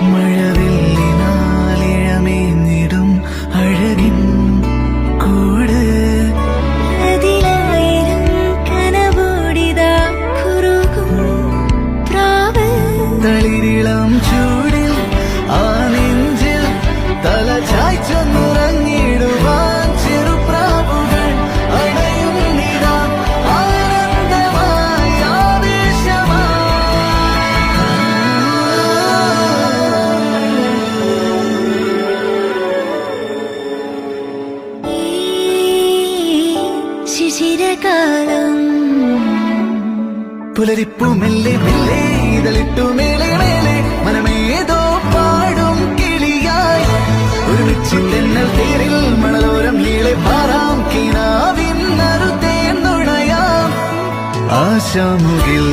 മഴവില്ലിനാലിഴമേഞ്ഞിടും അഴകിൻ കൂട് അതിലായിരം കനവോടിതാ കുറുകും പ്രാവ് തളിരിളം ചൂടിൽ ആ നെഞ്ചിൽ തല ചായ്ച്ചൊന്നുറങ്ങിടുവാൻ ചെറുപ്രാവുകൾ അണയുന്നിതാ ആനന്ദമായി ഈ ശിശിരകാലം പുലരിപ്പു മെല്ലെ മെല്ലെ ഇതളിട്ടു മേലെ മേലെ മനമേതോ പാടും കിളിയായി ഒരുമിച്ചിട്ടെന്നൽ തേരിൽ മണലോരം നീളെ പാറാം കിനാവിൻ നറുതേ നുണയാം ആശാമുകിൽ